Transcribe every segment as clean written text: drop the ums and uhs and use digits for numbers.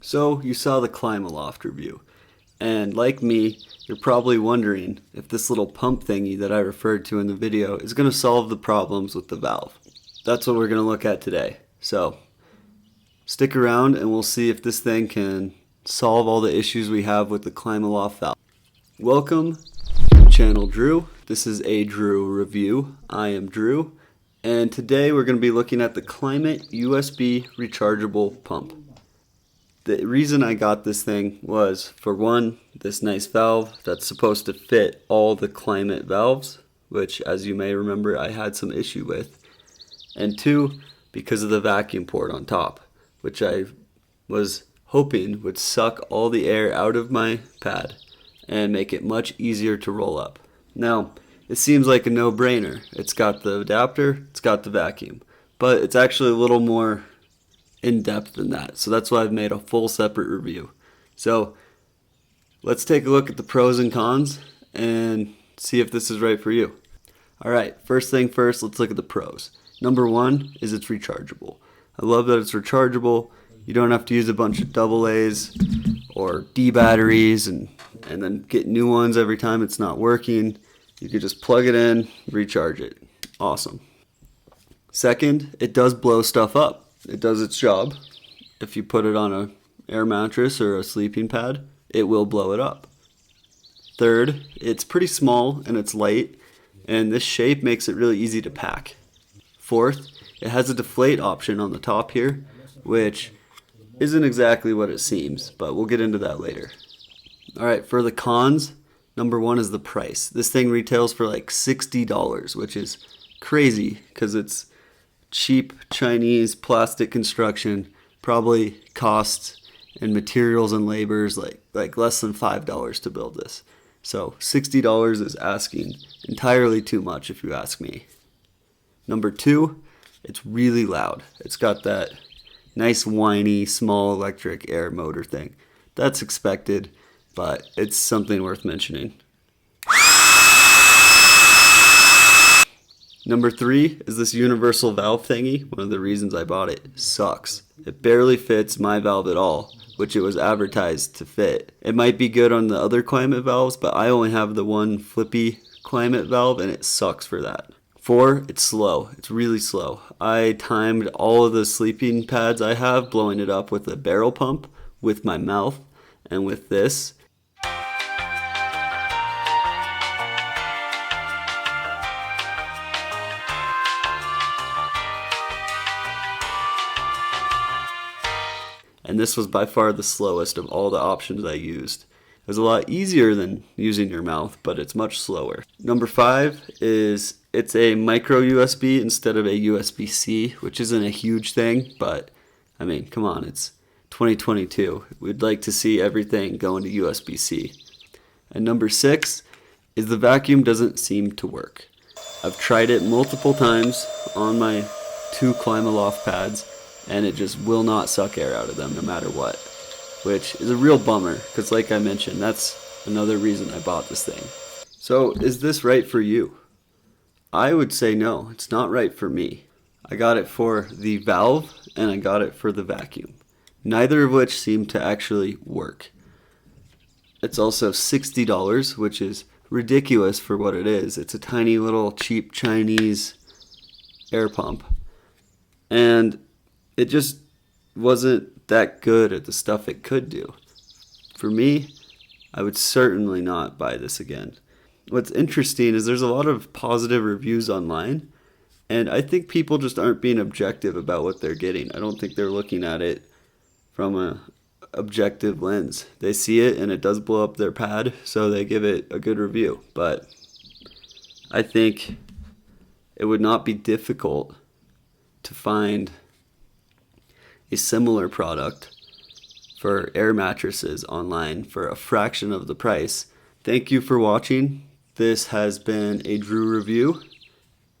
So you saw the Klymaloft review, and like me, you're probably wondering if this little pump thingy that I referred to in the video is going to solve the problems with the valve. That's what we're going to look at today. So stick around and we'll see if this thing can solve all the issues we have with the Klymaloft valve. Welcome to Channel Droo. This is a Droo review. I am Droo, and today we're going to be looking at the Klymit USB Rechargeable pump. The reason I got this thing was, for one, this nice valve that's supposed to fit all the Klymit valves, which, as you may remember, I had some issue with. And two, because of the vacuum port on top, which I was hoping would suck all the air out of my pad and make it much easier to roll up. Now, it seems like a no-brainer. It's got the adapter, it's got the vacuum, but it's actually a little more in-depth than that. So that's why I've made a full separate review. So let's take a look at the pros and cons and see if this is right for you. Alright, first thing first, let's look at the pros. Number one is it's rechargeable. I love that it's rechargeable. You don't have to use a bunch of AA's or D batteries and then get new ones every time it's not working. You can just plug it in, recharge it. Awesome. Second, it does blow stuff up. It does its job. If you put it on an air mattress or a sleeping pad, it will blow it up. Third, it's pretty small and it's light, and this shape makes it really easy to pack. Fourth, it has a deflate option on the top here, which isn't exactly what it seems, but we'll get into that later. Alright, for the cons, number one is the price. This thing retails for like $60, which is crazy because it's cheap Chinese plastic construction. Probably costs and materials and labors like less than $5 to build this. So $60 is asking entirely too much if you ask me. Number two, it's really loud. It's got that nice whiny small electric air motor thing. That's expected, but it's something worth mentioning. Number three is this universal valve thingy. One of the reasons I bought it sucks. It barely fits my valve at all, which it was advertised to fit. It might be good on the other Klymit valves, but I only have the one flippy Klymit valve and it sucks for that. Four, it's slow. It's really slow. I timed all of the sleeping pads I have, blowing it up with a barrel pump, with my mouth, and with this. And this was by far the slowest of all the options I used. It was a lot easier than using your mouth, but it's much slower. Number five is it's a micro USB instead of a USB-C, which isn't a huge thing, but I mean, come on, it's 2022. We'd like to see everything going to USB-C. And number six is the vacuum doesn't seem to work. I've tried it multiple times on my two Klymaloft pads, and it just will not suck air out of them no matter what, which is a real bummer because, like I mentioned, that's another reason I bought this thing. So is this right for you? I would say no, it's not right for me. I got it for the valve and I got it for the vacuum, neither of which seem to actually work. It's also $60, which is ridiculous for what it is. It's a tiny little cheap Chinese air pump, and it just wasn't that good at the stuff it could do. For me, I would certainly not buy this again. What's interesting is there's a lot of positive reviews online, and I think people just aren't being objective about what they're getting. I don't think they're looking at it from an objective lens. They see it and it does blow up their pad, so they give it a good review. But I think it would not be difficult to find a similar product for air mattresses online for a fraction of the price. Thank you for watching. This has been a Droo review.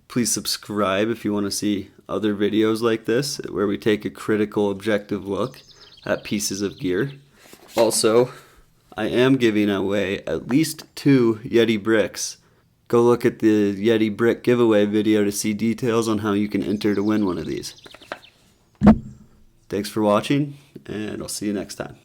Please subscribe if you want to see other videos like this where we take a critical, objective look at pieces of gear. Also, I am giving away at least 2 Yeti bricks. Go look at the Yeti brick giveaway video to see details on how you can enter to win one of these. Thanks for watching, and I'll see you next time.